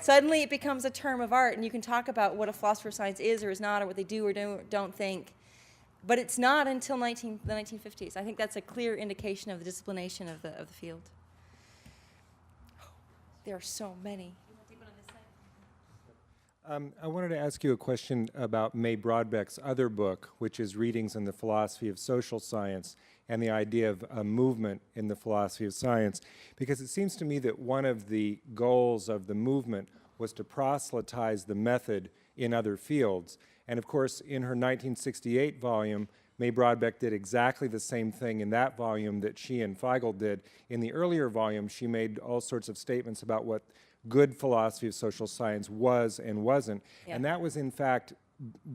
Suddenly it becomes a term of art, and you can talk about what a philosopher of science is or is not, or what they do or don't think. But it's not until the 1950s. I think that's a clear indication of the disciplination of the field. There are so many. I wanted to ask you a question about May Broadbeck's other book, which is Readings in the Philosophy of Social Science, and the idea of a movement in the philosophy of science, because it seems to me that one of the goals of the movement was to proselytize the method in other fields. And of course, in her 1968 volume, May Broadbeck did exactly the same thing in that volume that she and Feigl did. In the earlier volume, she made all sorts of statements about what good philosophy of social science was and wasn't. Yeah. And that was, in fact,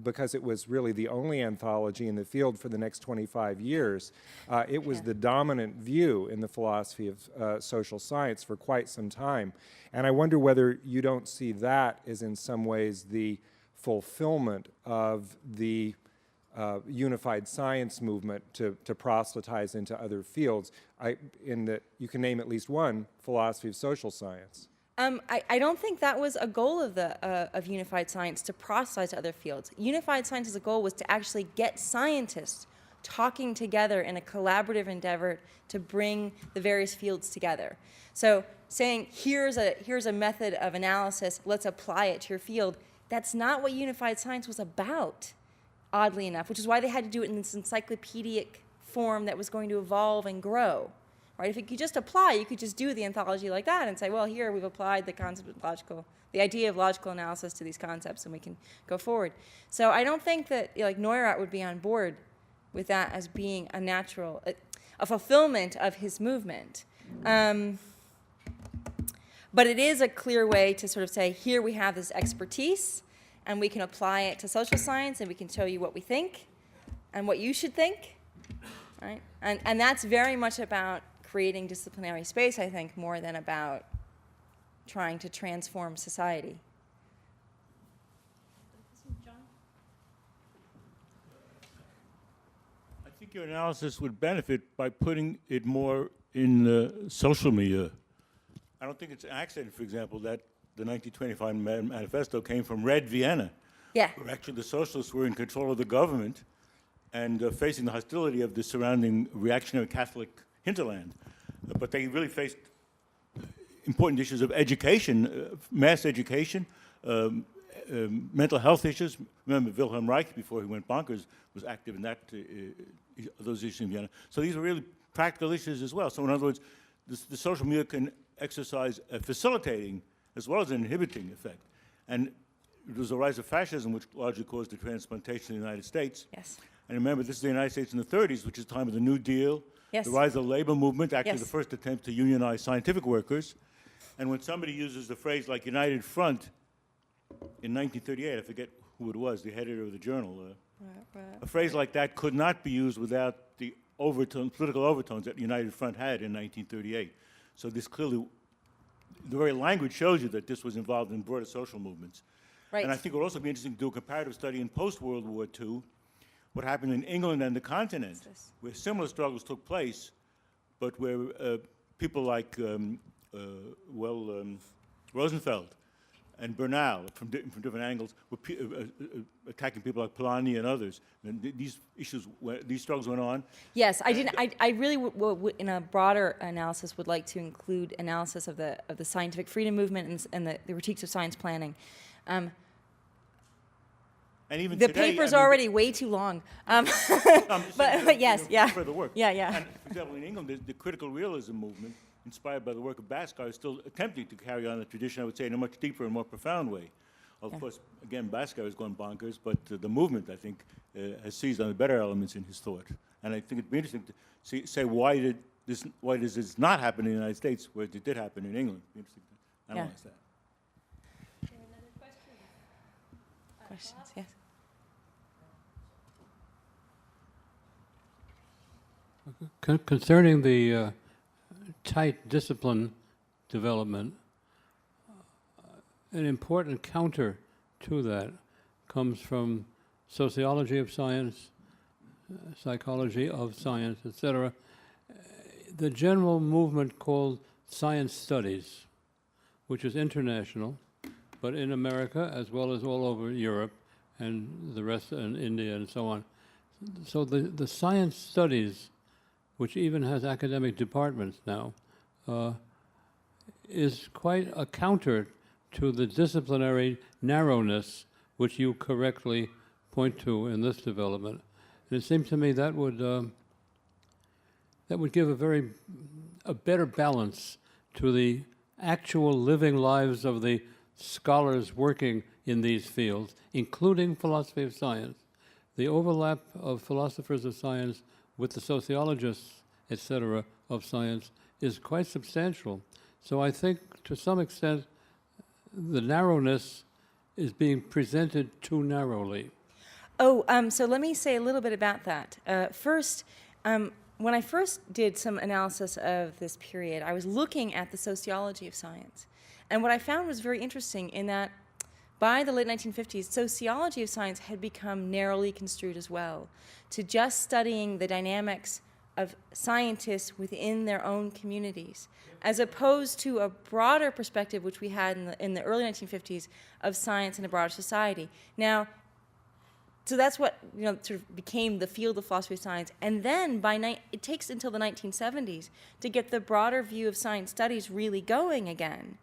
because it was really the only anthology in the field for the next 25 years, it was the dominant view in the philosophy of social science for quite some time. And I wonder whether you don't see that as in some ways the fulfillment of the unified science movement to proselytize into other fields, in that you can name at least one, philosophy of social science. I don't think that was a goal of unified science, to proselytize to other fields. Unified science's goal was to actually get scientists talking together in a collaborative endeavor to bring the various fields together. So saying, here's a method of analysis, let's apply it to your field, that's not what unified science was about, oddly enough, which is why they had to do it in this encyclopedic form that was going to evolve and grow. Right? If you could just apply, you could just do the anthology like that and say, well, here we've applied the concept of the idea of logical analysis to these concepts, and we can go forward. So I don't think that Neurath would be on board with that as being a natural, a fulfillment of his movement. But it is a clear way to sort of say, here we have this expertise, and we can apply it to social science, and we can show you what we think and what you should think. Right? And that's very much about creating disciplinary space, I think, more than about trying to transform society. I think your analysis would benefit by putting it more in the social milieu. I don't think it's an accident, for example, that the 1925 manifesto came from Red Vienna, Yeah. where actually the socialists were in control of the government and facing the hostility of the surrounding reactionary Catholic hinterland. But they really faced important issues of education, mass education, mental health issues. Remember, Wilhelm Reich, before he went bonkers, was active in that those issues in Vienna. So these are really practical issues as well. So in other words, the social milieu can exercise a facilitating as well as an inhibiting effect. And it was the rise of fascism which largely caused the transplantation in the United States. Yes. And remember, this is the United States in the 30s, which is the time of the New Deal, Yes. the rise of the labor movement, actually Yes. the first attempt to unionize scientific workers. And when somebody uses the phrase like United Front in 1938, I forget who it was, the editor of the journal, a phrase like that could not be used without the political overtones that United Front had in 1938. So this clearly, the very language shows you that this was involved in broader social movements. Right. And I think it would also be interesting to do a comparative study in post-World War II, what happened in England and the continent, where similar struggles took place, but where people like, Rosenfeld and Bernal, from different angles, were attacking people like Polanyi and others. And these struggles went on. Yes, I didn't. I really, in a broader analysis, would like to include analysis of the scientific freedom movement and the critiques of science planning. And even The today, paper's I mean, already way too long. I'm just saying, but yes, yeah. further work. Yeah, yeah. And for example, in England, the critical realism movement, inspired by the work of Bhaskar, is still attempting to carry on the tradition, I would say, in a much deeper and more profound way. Of course, again, Bhaskar has gone bonkers, but the movement, I think, has seized on the better elements in his thought. And I think it'd be interesting to say why does this not happen in the United States, where it did happen in England. It'd be interesting to analyze that. Questions? Yes. Concerning the tight discipline development, an important counter to that comes from sociology of science, psychology of science, etc. The general movement called science studies, which is international, but in America as well as all over Europe and the rest, and India and so on. So the science studies, which even has academic departments now, is quite a counter to the disciplinary narrowness which you correctly point to in this development. And it seems to me that would give a better balance to the actual living lives of the scholars working in these fields, including philosophy of science. The overlap of philosophers of science with the sociologists, etc., of science is quite substantial. So I think, to some extent, the narrowness is being presented too narrowly. Oh, so let me say a little bit about that. First, when I first did some analysis of this period, I was looking at the sociology of science. And what I found was very interesting in that by the late 1950s, sociology of science had become narrowly construed as well, to just studying the dynamics of scientists within their own communities, as opposed to a broader perspective which we had in the early 1950s of science in a broader society. Now, so that's what sort of became the field of philosophy of science. And then it takes until the 1970s to get the broader view of science studies really going again.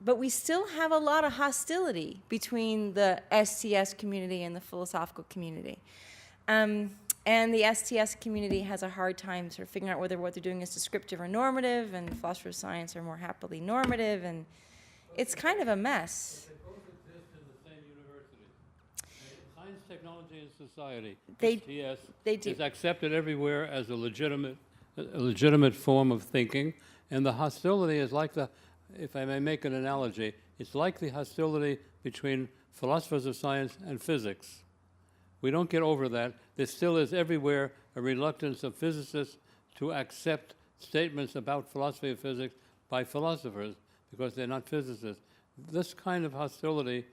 But we still have a lot of hostility between the STS community and the philosophical community. And the STS community has a hard time sort of figuring out whether what they're doing is descriptive or normative, and philosophers of science are more happily normative, and it's kind of a mess. They both exist in the same university. Science, technology, and society, STS, they do. is accepted everywhere as a legitimate form of thinking, and the hostility is like if I may make an analogy, it's like the hostility between philosophers of science and physics. We don't get over that. There still is everywhere a reluctance of physicists to accept statements about philosophy of physics by philosophers because they're not physicists. This kind of hostility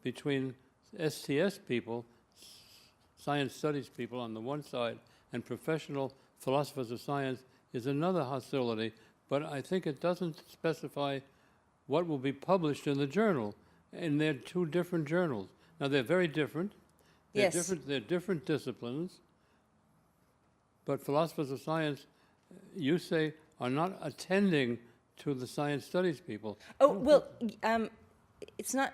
between STS people, science studies people on the one side, and professional philosophers of science is another hostility, but I think it doesn't specify what will be published in the journal. And they're two different journals. Now, they're very different. Yes. They're different disciplines, but philosophers of science, you say, are not attending to the science studies people. Oh, well, it's not.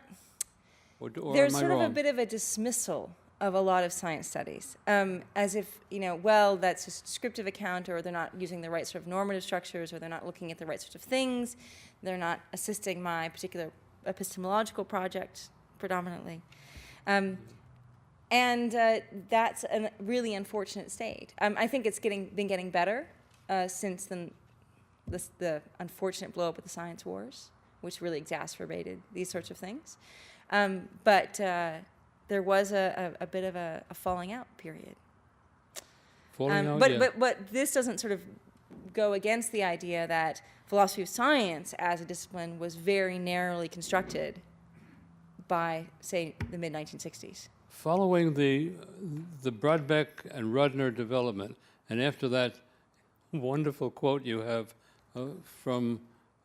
Or There's am I sort of wrong? a bit of a dismissal of a lot of science studies, as if, well, that's just a descriptive account, or they're not using the right sort of normative structures, or they're not looking at the right sorts of things, they're not assisting my particular epistemological project predominantly. That's a really unfortunate state. I think it's been getting better since the unfortunate blow up with the science wars, which really exacerbated these sorts of things. But there was a bit of a falling out period. Falling out, yeah. But this doesn't sort of go against the idea that philosophy of science as a discipline was very narrowly constructed by, say, the mid-1960s. Following the Brodbeck and Rudner development, and after that wonderful quote you have from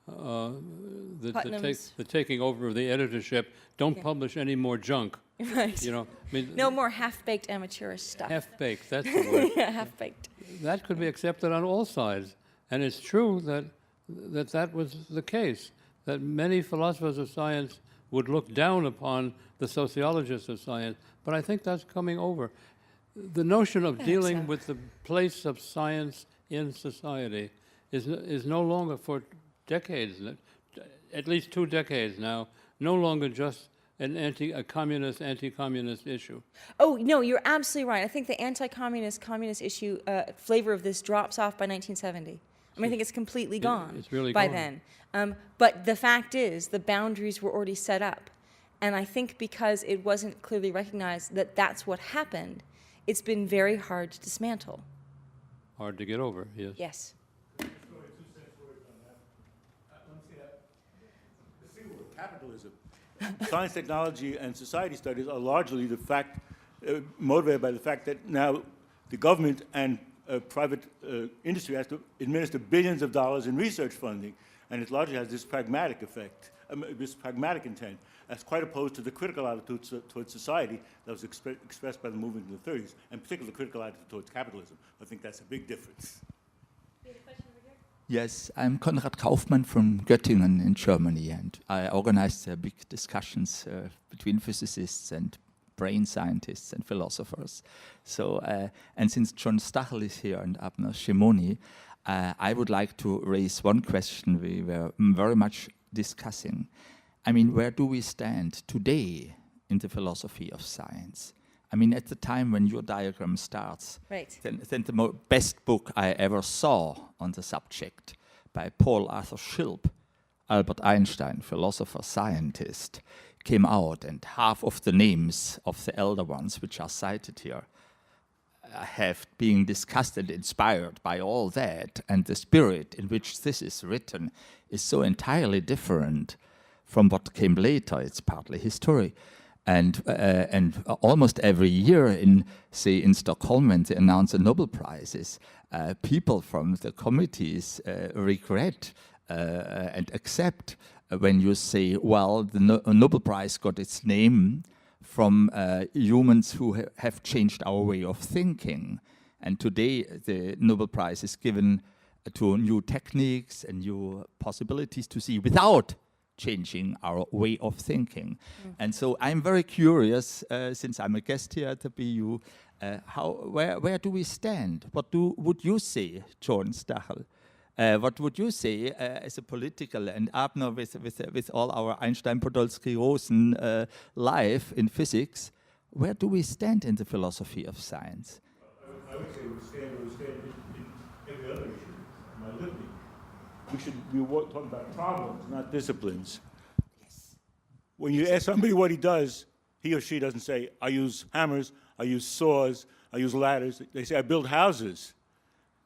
the taking over of the editorship, don't publish any more junk. Right. No more half-baked amateurish stuff. Half-baked, that's the word. Yeah, half-baked. That could be accepted on all sides. And it's true that was the case, that many philosophers of science would look down upon the sociologists of science, but I think that's coming over. The notion of dealing with the place of science in society is no longer, for decades, at least 2 decades now, no longer just a anti-communist issue. Oh, no, you're absolutely right. I think the communist issue flavor of this drops off by 1970. I think it's completely gone it's really by gone. then. But the fact is, the boundaries were already set up. And I think because it wasn't clearly recognized that that's what happened, it's been very hard to dismantle. Hard to get over, yes. Yes. Capitalism. Science, technology, and society studies are largely motivated by the fact that now the government and private industry has to administer billions of dollars in research funding, and it largely has this pragmatic effect, this pragmatic intent, as quite opposed to the critical attitude towards society that was expressed by the movement in the 30s, and particularly the critical attitude towards capitalism. I think that's a big difference. Yes, I'm Konrad Kaufmann from Göttingen in Germany, and I organized big discussions between physicists and brain scientists and philosophers. So, and since John Stachel is here and Abner Shimoni, I would like to raise one question we were very much discussing. I mean, where do we stand today in the philosophy of science? I mean, at the time when your diagram starts, right. then the best book I ever saw on the subject by Paul Arthur Schilp, Albert Einstein, philosopher, scientist, came out, and half of the names of the elder ones which are cited here have been discussed and inspired by all that, and the spirit in which this is written is so entirely different from what came later. It's partly history. And almost every year in Stockholm, when they announce the Nobel Prizes, people from the committees regret and accept when you say, well, the Nobel Prize got its name from humans who have changed our way of thinking. And today the Nobel Prize is given to new techniques and new possibilities to see without changing our way of thinking. And so I'm very curious, since I'm a guest here at the BU, where do we stand? What would you say, John Stachel? What would you say as a political, and Abner with all our Einstein-Podolsky-Rosen life in physics, where do we stand in the philosophy of science? I would say we stand in every other issue, my liberty. We should be talking about problems, not disciplines. Yes. When you ask somebody what he does, he or she doesn't say, I use hammers, I use saws, I use ladders. They say, I build houses.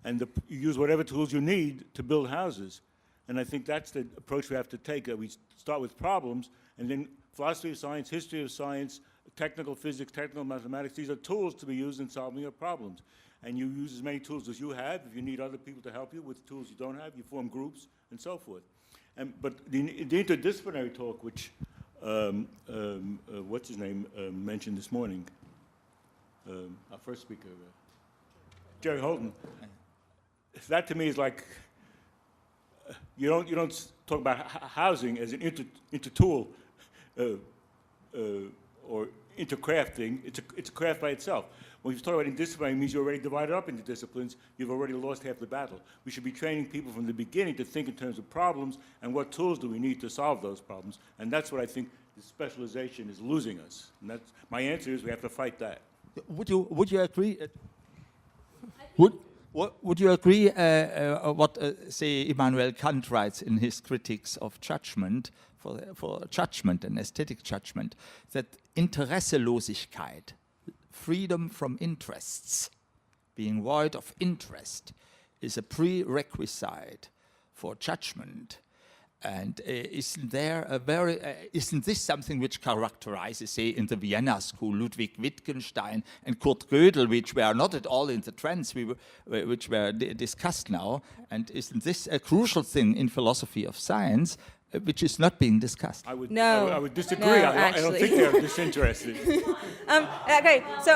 And you use whatever tools you need to build houses. And I think that's the approach we have to take. We start with problems, and then philosophy of science, history of science, technical physics, technical mathematics, these are tools to be used in solving your problems. And you use as many tools as you have. If you need other people to help you with tools you don't have, you form groups and so forth. But the interdisciplinary talk, which what's his name mentioned this morning, our first speaker, Jerry Holton, that to me is like you don't talk about housing as an inter-tool or intercraft thing. It's a craft by itself. When you talk about interdisciplinary, it means you're already divided up into disciplines. You've already lost half the battle. We should be training people from the beginning to think in terms of problems and what tools do we need to solve those problems. And that's what I think the specialization is losing us. And that's, my answer is we have to fight that. Would you agree? Would you agree what say Immanuel Kant writes in his critiques of judgment for judgment and aesthetic judgment, that Interesselosigkeit, freedom from interests, being void of interest, is a prerequisite for judgment. And isn't this something which characterizes, say, in the Vienna school, Ludwig Wittgenstein and Kurt Gödel, which were not at all in the trends which were discussed now? And isn't this a crucial thing in philosophy of science, which is not being discussed? I would disagree. No, I don't think they're disinterested. Okay, so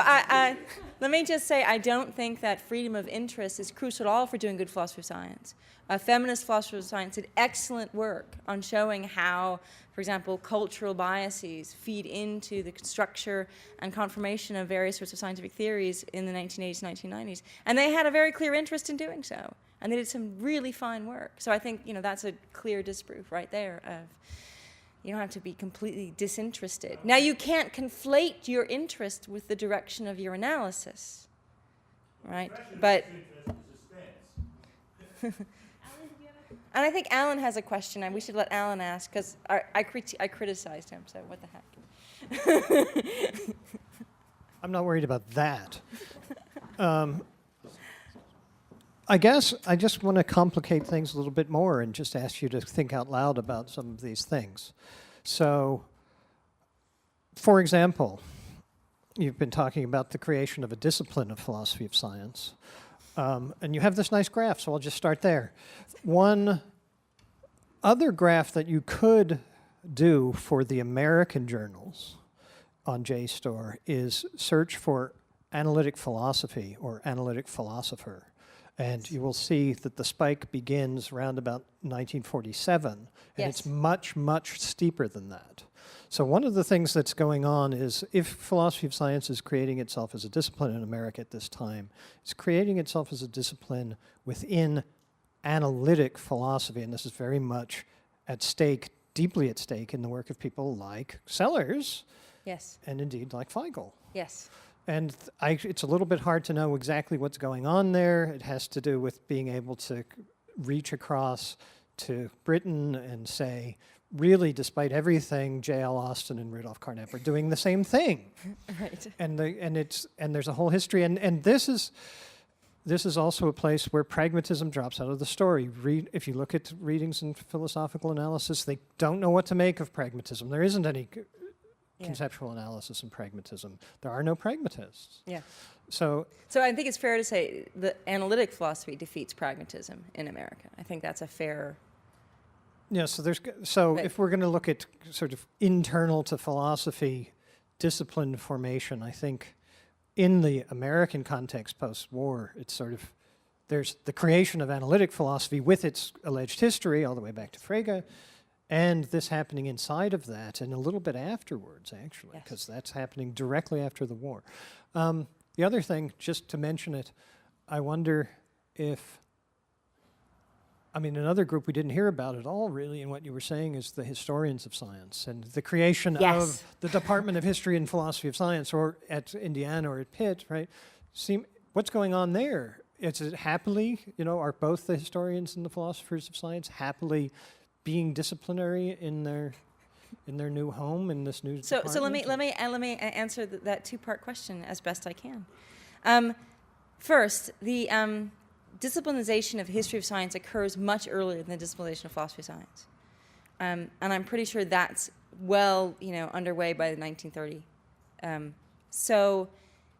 let me just say, I don't think that freedom of interest is crucial at all for doing good philosophy of science. Feminist philosophers of science did excellent work on showing how, for example, cultural biases feed into the structure and confirmation of various sorts of scientific theories in the 1980s, 1990s. And they had a very clear interest in doing so. And they did some really fine work. So I think, that's a clear disproof right there of you don't have to be completely disinterested. Now, you can't conflate your interest with the direction of your analysis, right? But and I think Alan has a question, and we should let Alan ask, because I criticized him, so what the heck. I'm not worried about that. I guess I just want to complicate things a little bit more and just ask you to think out loud about some of these things. So, for example, you've been talking about the creation of a discipline of philosophy of science. And you have this nice graph, so I'll just start there. One other graph that you could do for the American journals on JSTOR is search for analytic philosophy or analytic philosopher. And you will see that the spike begins around about 1947, and it's much, much steeper than that. So one of the things that's going on is if philosophy of science is creating itself as a discipline in America at this time, it's creating itself as a discipline within analytic philosophy, and this is very much at stake, deeply at stake in the work of people like Sellers, yes, and indeed like Feigl. yes. And it's a little bit hard to know exactly what's going on there. It has to do with being able to reach across to Britain and say, really, despite everything, J.L. Austin and Rudolf Carnap are doing the same thing. Right. And there's a whole history, and this is also a place where pragmatism drops out of the story. If you look at readings in philosophical analysis, they don't know what to make of pragmatism. There isn't any conceptual analysis and pragmatism. There are no pragmatists. Yeah. So I think it's fair to say that analytic philosophy defeats pragmatism in America. I think that's a fair. yeah, so if we're going to look at sort of internal to philosophy discipline formation, I think in the American context post-war, it's sort of there's the creation of analytic philosophy with its alleged history all the way back to Frege, and this happening inside of that and a little bit afterwards, actually, because that's happening directly after the war. The other thing, just to mention it, I wonder if, another group we didn't hear about at all, really, in what you were saying is the historians of science and the creation of the Department of History and Philosophy of Science, or at Indiana or at Pitt, right? What's going on there? Is it happily, are both the historians and the philosophers of science happily being disciplinary in their new home in this new So department? let me answer that two-part question as best I can. First, the disciplinization of history of science occurs much earlier than the disciplinization of philosophy of science, and I'm pretty sure that's well underway by the 1930s. So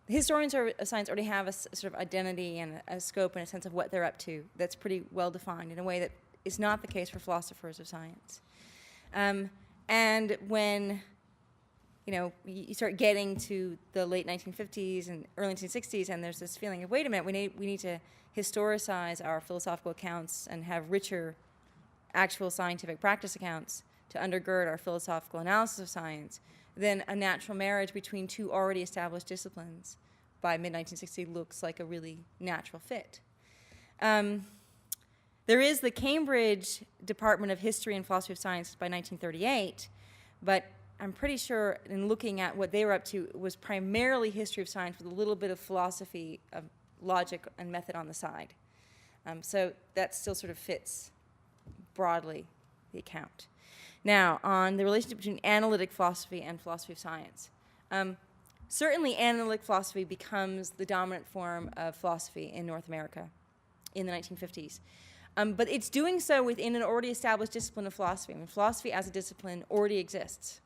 the historians of science already have a sort of identity and a scope and a sense of what they're up to that's pretty well defined in a way that is not the case for philosophers of science. And when you start getting to the late 1950s and early 1960s, and there's this feeling of, wait a minute, we need to historicize our philosophical accounts and have richer actual scientific practice accounts to undergird our philosophical analysis of science. then a natural marriage between two already established disciplines by mid-1960 looks like a really natural fit. There is the Cambridge Department of History and Philosophy of Science by 1938, but I'm pretty sure in looking at what they were up to, it was primarily history of science with a little bit of philosophy of logic and method on the side. So that still sort of fits broadly the account. Now, on the relationship between analytic philosophy and philosophy of science. Certainly analytic philosophy becomes the dominant form of philosophy in North America in the 1950s. But it's doing so within an already established discipline of philosophy. I mean, philosophy as a discipline already exists.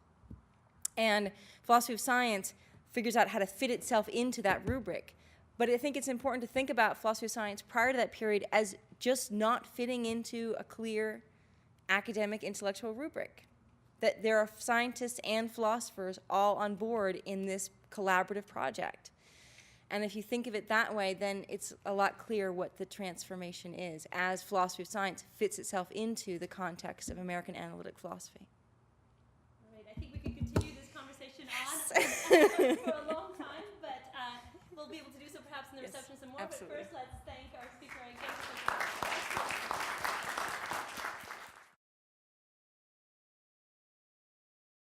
And philosophy of science figures out how to fit itself into that rubric. But I think it's important to think about philosophy of science prior to that period as just not fitting into a clear academic intellectual rubric. That there are scientists and philosophers all on board in this collaborative project. And if you think of it that way, then it's a lot clearer what the transformation is as philosophy of science fits itself into the context of American analytic philosophy. All right, I think we could continue this conversation on for a long time, but we'll be able to do so perhaps in the Yes, reception some more. absolutely. But first, let's thank our speakers.